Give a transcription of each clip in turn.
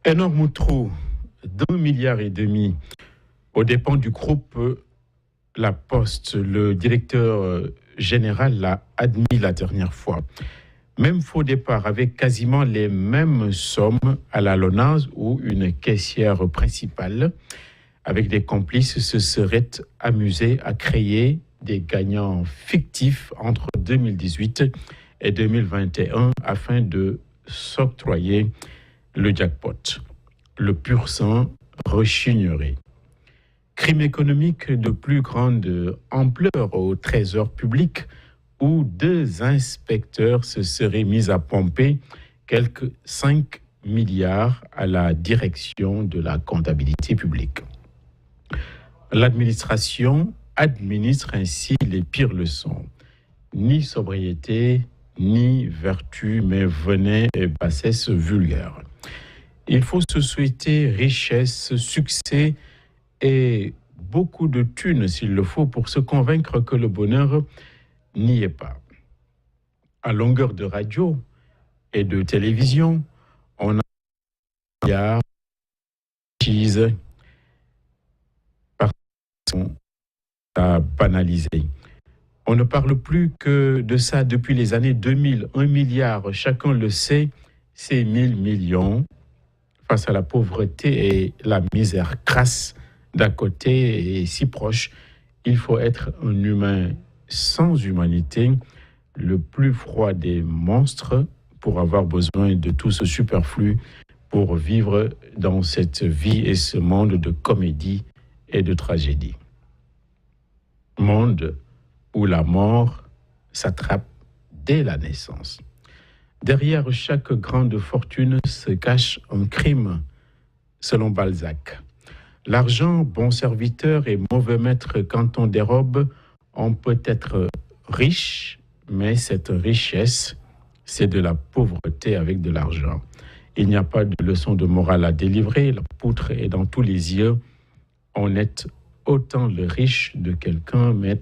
Énorme trou d'1,5 milliard aux dépens du groupe La Poste. Le directeur général l'a admis la dernière fois. Même faux départ avec quasiment les mêmes sommes à la LONASE où une caissière principale avec des complices se serait amusée à créer des gagnants fictifs entre 2018 et 2021 afin de s'octroyer le jackpot. Le pur sang rechignerait. Crime économique de plus grande ampleur au trésor public où 2 inspecteurs se seraient mis à pomper quelques 5 milliards à la direction de la comptabilité publique. L'administration administre ainsi les pires leçons. Ni sobriété, ni vertu, mais venin et bassesse vulgaire. Il faut se souhaiter richesse, succès et beaucoup de thunes s'il le faut pour se convaincre que le bonheur n'y est pas. À longueur de radio et de télévision, on a cheese à banaliser. On ne parle plus que de ça depuis les années 2000. 1 milliard, chacun le sait, c'est 1000 millions. Face à la pauvreté et la misère crasse d'à côté et si proche, il faut être un humain sans humanité, le plus froid des monstres, pour avoir besoin de tout ce superflu pour vivre dans cette vie et ce monde de comédie et de tragédie. Monde où la mort s'attrape dès la naissance. Derrière chaque grande fortune se cache un crime, selon Balzac. L'argent, bon serviteur et mauvais maître quand on dérobe, on peut être riche, mais cette richesse, c'est de la pauvreté avec de l'argent. Il n'y a pas de leçon de morale à délivrer, la poutre est dans tous les yeux. On est autant le riche de quelqu'un, mais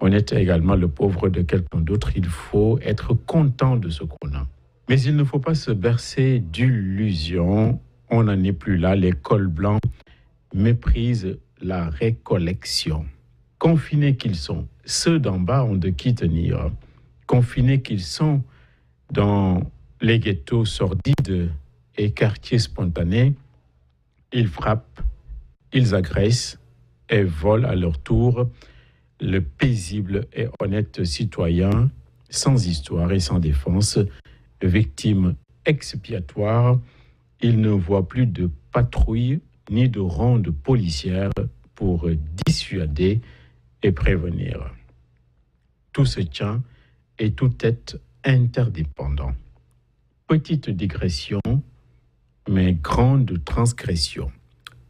on est également le pauvre de quelqu'un d'autre. Il faut être content de ce qu'on a. Mais il ne faut pas se bercer d'illusions. On n'en est plus là. Les cols blancs méprisent la récollection. Confinés qu'ils sont, ceux d'en bas ont de qui tenir. Confinés qu'ils sont dans les ghettos sordides et quartiers spontanés, ils frappent, ils agressent et volent à leur tour le paisible et honnête citoyen, sans histoire et sans défense, victime expiatoire. Il ne voit plus de patrouille ni de ronde policière pour dissuader et prévenir. Tout se tient et tout est interdépendant. Petite digression, mais grande transgression.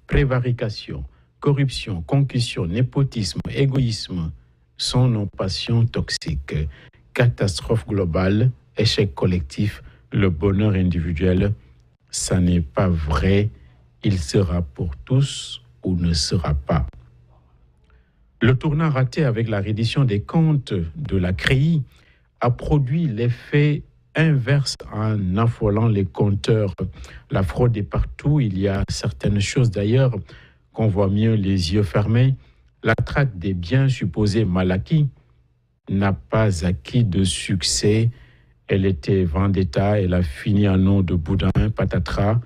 Prévarication, corruption, concussion, népotisme, égoïsme sont nos passions toxiques. Catastrophe globale, échec collectif, le bonheur individuel, ça n'est pas vrai. Il sera pour tous ou ne sera pas. Le tournant raté avec la reddition des comptes de la CREI a produit l'effet inverse en affolant les compteurs. La fraude est partout. Il y a certaines choses d'ailleurs qu'on voit mieux les yeux fermés. La traque des biens supposés mal acquis n'a pas acquis de succès. Elle était vendetta, elle a fini en nom de boudin, patatras.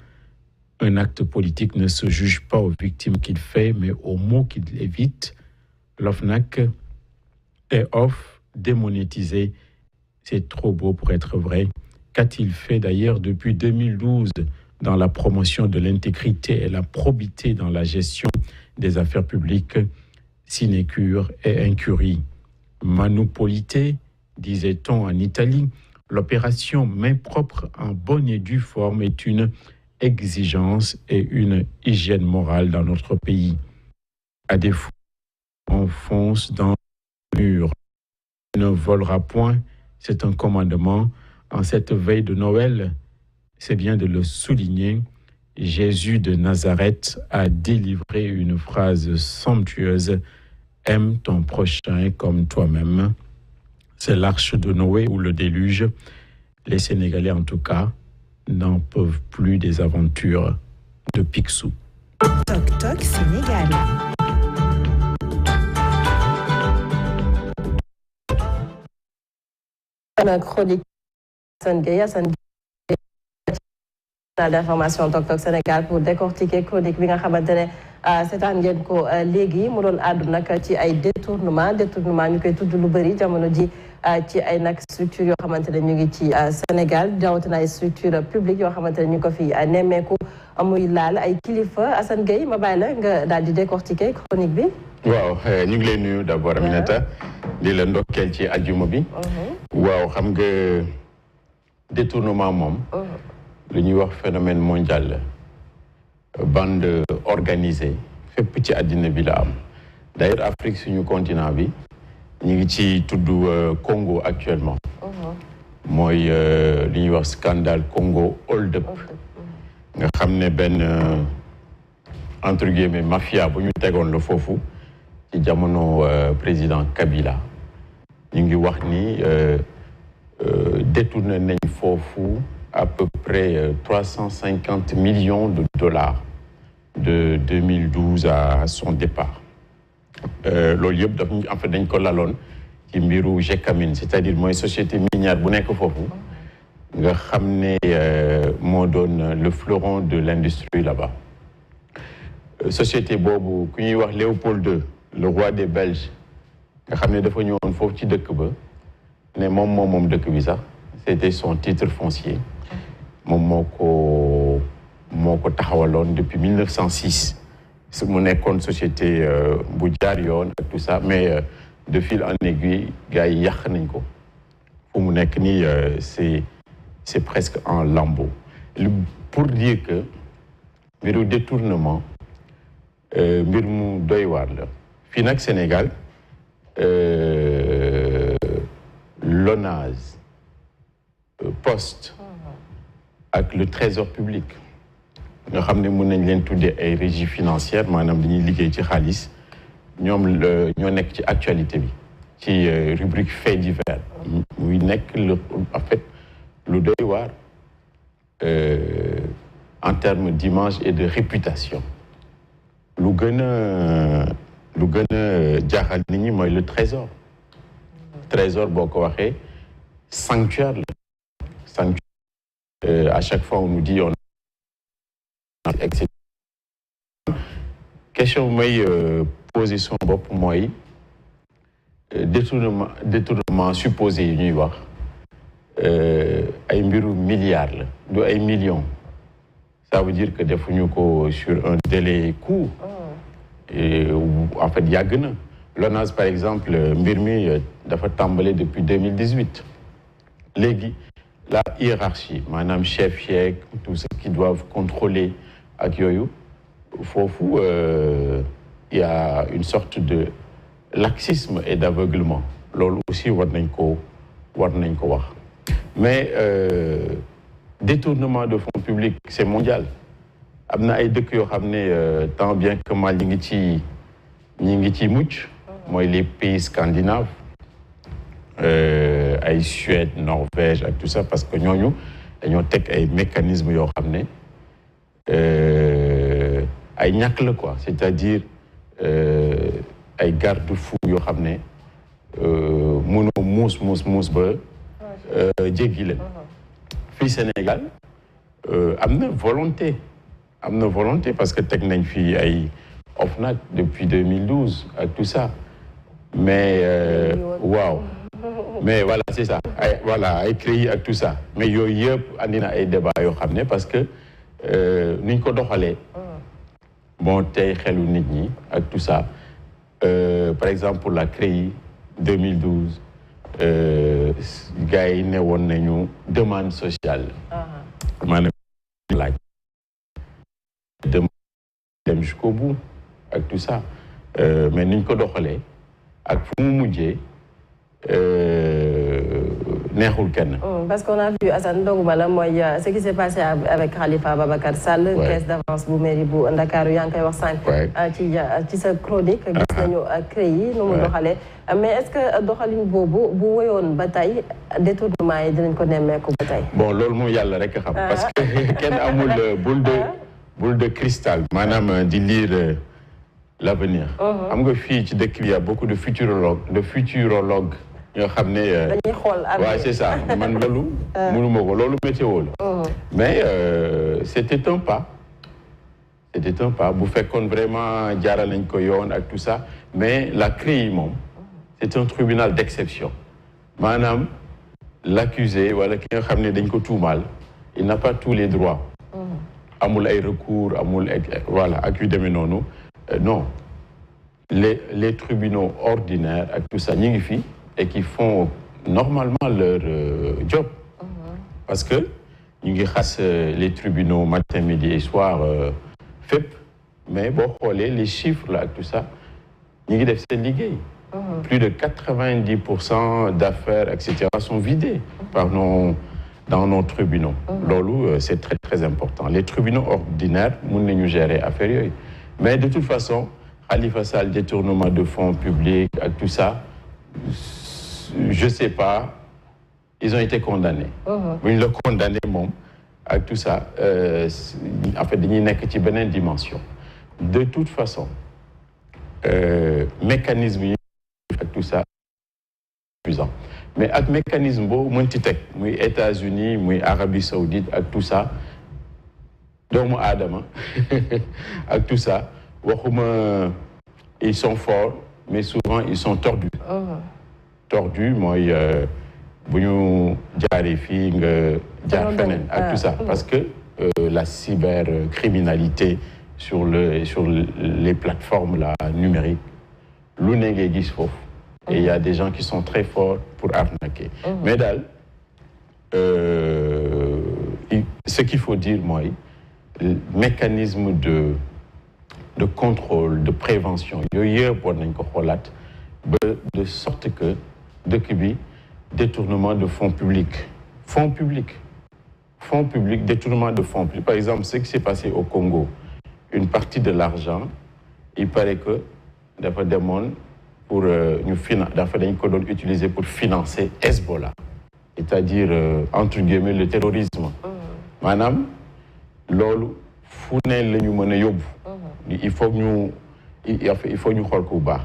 Un acte politique ne se juge pas aux victimes qu'il fait, mais aux mots qu'il évite. L'OFNAC est off, démonétisé. C'est trop beau pour être vrai. Qu'a-t-il fait d'ailleurs depuis 2012 dans la promotion de l'intégrité et la probité dans la gestion des affaires publiques, sinécure et incurie? Manopolité, disait-on en Italie, l'opération main propre en bonne et due forme est une exigence et une hygiène morale dans notre pays. À défaut, on fonce dans le mur. On ne volera point, c'est un commandement. En cette veille de Noël, c'est bien de le souligner, Jésus de Nazareth a délivré une phrase somptueuse: « Aime ton prochain comme toi-même ». C'est l'arche de Noé ou le déluge. Les Sénégalais, en tout cas, n'en peuvent plus des aventures de Picsou. Toc Toc Sénégal. La chronique d'information Toc Toc Sénégal pour décortiquer chronique bi nga xamante ne seetaan ngeen ko léegi mu doon àddu nag ci ay détournement ñu koy tudd lu bëri jamono ji ci ay nag structure yoo xamante ne ñu ngi ci Sénégal rawatina ay structure publique yoo xamante ne ñu ko fi nemmeeku muy laal ay kilifa. Assane Gueye ma bàyyi la nga daal di décortiquer chronique bi. waaw ñu ngi lay nuyu d'abord Aminata di la ndokkeel ci àjjuma bi. waaw xam nga détournement moom. lu ñuy wax phénomène mondial bande organisée fépp ci àddina bi la am d'ailleurs Afrique suñu continent bi ñu ngi ci tudd Congo actuellement mooy li ñuy wax scandale Congo hold up nga xam ne benn entre guillemets mafia bu ñu tegoon la foofu ci jamono président Kabila ñu ngi wax ni détourné nañ foofu à peu près 350 millions de dollars de 2012 à son départ. Loolu yëpp daf en fait dañ ko laloon ci mbiru Gécamine c'est-à-dire mooy société minière bu nekk foofu nga xam ne moo doon le fleuron de l'industrie là-bas. Société boobu ku ñuy wax Léopold II le roi des Belges nga xam ne dafa ñëwoon foofu ci dëkk ba ne moom dëkk bi sax c'était son titre foncier. moom moo ko taxawaloon depuis 1906 su mu nekkoon société bu jaar yoon ak tout ça mais de fil en aiguille gars yi yàq nañ ko fu mu nekk nii c'est presque en lambeaux pour dire que mbiru détournement mbir mu doy waar la fii nag Sénégal l'ONAS Poste ak le trésor public nga xam ne mën nañ leen tuddee ay régie financière maanaam dañuy liggéey ci xaalis ñoom ñoo nekk ci actualité bi ci rubrique faits divers muy nekk en fait lu doy waar en termes d'image et de réputation lu gën a jaaxal nit ñi mooy le trésor boo ko waxee sanctuaire la sanctuaire à chaque fois on nous dit on etc. Question mooy poser son bopp mooy détournement supposé yi ñuy wax ay mbiru milliards la du ay millions ça veut dire que defuñu ko sur un délai court et en fait yàgg na l'ONAS par exemple mbir mi dafa tàmbale depuis 2018 léegi la hiérarchie maanaam chef yeeg tout ce qui doivent contrôler ak yooyu foofu il y a une sorte de laxisme et d'aveuglement loolu aussi war nañ ko wax mais détournement de fonds publics c'est mondial am na ay dëkk yoo xam ne tant bien que mal ñi ngi ci mucc mooy les pays scandinaves ay Suède Norvège ak tout ça parce que ñooñu dañoo teg ay mécanismes yoo xam ne ay ñàkk la quoi c'est-à-dire ay garde-fou yoo xam ne mënoo muus ba jéggi leen fii Sénégal am na volonté parce que teg nañ fii ay OFNAC depuis 2012 ak tout ça mais waaw mais voilà c'est ça ay CREI ak tout ça mais yooyu yëpp andi na ay débat yoo xam ne parce que niñ ko doxalee bon tey xelu nit ñi ak tout ça par exemple pour la CREI 2012 gars yi ne woon nañu demande sociale maanaam laaj dem jusqu'au bout ak tout ça mais niñ ko doxalee ak fu mu mujjee neexul kenn. Parce qu'on a vu Assane doguma la mooy ce qui s'est passé avec Khalifa Babacar Sall. caisse d'avance bu mairie bu Ndakaaru yaa ngi koy wax sànq. ci sa chronique. gis nañu CREI yi nu mu doxalee. mais est-ce que doxalin boobu bu woyoon ba tey détournement yi dinañ ko nemmeeku ba tey. bon loolu moom yàlla rek a xam. parce que kenn amul boule de cristal. maanaam di lire l'avenir. xam nga fii ci dëkk bi y a beaucoup de futurologues ñoo xam ne. dañuy xool waaw c'est ça man loolu. mënuma ko loolu météo la. mais c'était un pas. c'était un pas bu fekkoon vraiment jaaral nañ ko yoon ak tout ça mais la CREI moom. c'est un tribunal d'exception maanaam l'accusé wala ki nga xam ne dañ ko tuumaal il n'a pas tous les droits. amul ay recours amul voilà ak yu demee noonu non les tribunaux ordinaires ak tout ça ñi ngi fi et qui font normalement leur job. parce que ñu ngi xas les tribunaux matin midi et soir fépp mais boo xoolee les chiffres là ak tout ça ñi ngi def seen liggéey. Plus de 90% d'affaires, etc., sont vidées dans nos tribunaux. Loolu, c'est très, très important. Les tribunaux ordinaires, nous ne gérer affaires. Mais de toute façon, Khalifa Sall, détournement de fonds publics, tout ça, je ne sais pas, ils ont été condamnés. Ils l'ont condamné, avec tout ça. En fait, il n'y a qu'une dimension. De toute façon, mécanisme tout ça suffisant mais ak mécanisme boobu mënti teg muy États-Unis muy Arabie Saoudite ak tout ça doomu aadama ak tout ça waxuma ils sont forts mais souvent ils sont tordus. Tordus mooy bu ñu jaaree fii nga jaar feneen ak tout ça parce que la cybercriminalité sur les plateformes là numériques lu ne ngay gis foofu. Et il y a des gens qui sont très forts pour arnaquer. Mais daal ce qu'il faut dire mooy mécanisme de contrôle de prévention yooyu yëpp war nañ ko xoolaat ba de sorte que dëkk bi détournement de fonds publics détournement de fonds publics. Par exemple ce qui s'est passé au Congo une partie de l'argent il paraît que dafa demoon pour dafa dañ ko doon utiliser pour financer Hezbollah, c'est-à-dire entre guillemets le terrorisme. maanaam loolu fu ne la ñu mën a yóbbu. il faut ñu xool ko bu baax.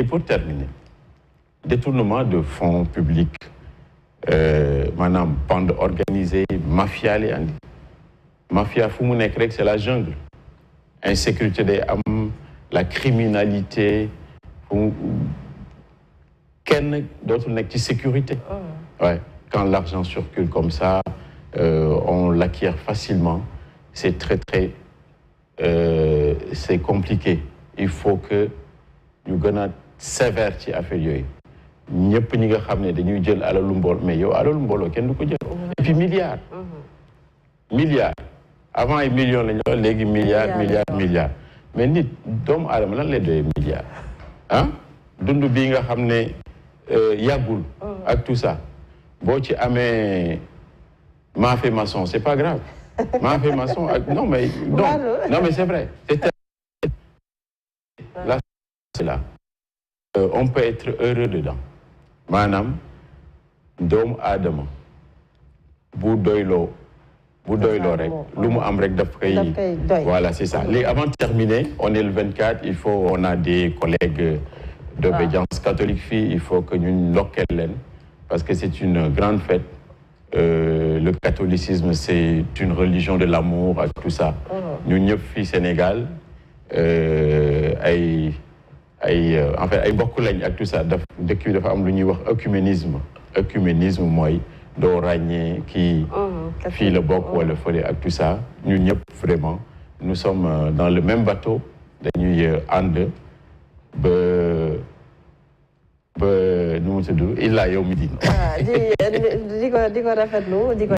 pour terminer détournement de fonds publics maanaam bande organisée mafia li andi mafia fu mu nekk rek c'est la jungle. Insécurité day am la criminalité. Kenn dootul nekk ci sécurité. Ouais. Quand l'argent circule comme ça, on l'acquiert facilement. C'est très c'est compliqué. Il faut que ñu gën a sévère ci affaire yooyu. ñëpp ñi nga xam ne dañuy jël alalu mbooloo mais yow alalu mbooloo kenn du ko jël. Et puis milliards. Avant ay millions la ñu wax léegi milliards. mais nit doomu aadama lan lay doyee milliards. dund bii nga xam ne yàggul ak tout ça boo ci amee maafe maçon c'est pas grave maafe maçon ak non mais c'est vrai là c'est là on peut être heureux dedans maanaam doomu aadama bu doyloo rek lu mu am rek daf koy voilà c'est ça léegi avant de terminer on est le 24 on a des collègues d'obédience catholique fii il faut que ñu ndokkeel leen parce que c'est une grande fête le catholicisme c'est une religion de l'amour ak tout ça ñun ñëpp fii Sénégal en fait ay mbokk lañ ak tout ça dëkk bi dafa am lu ñuy wax œcuménisme mooy doo ràññee kii fii la bokk wala fële ak tout ça ñun ñëpp vraiment nous sommes dans le même bateau dañuy ànd ba nu mu tudd illaa yow mi din di ko rafetlu di ko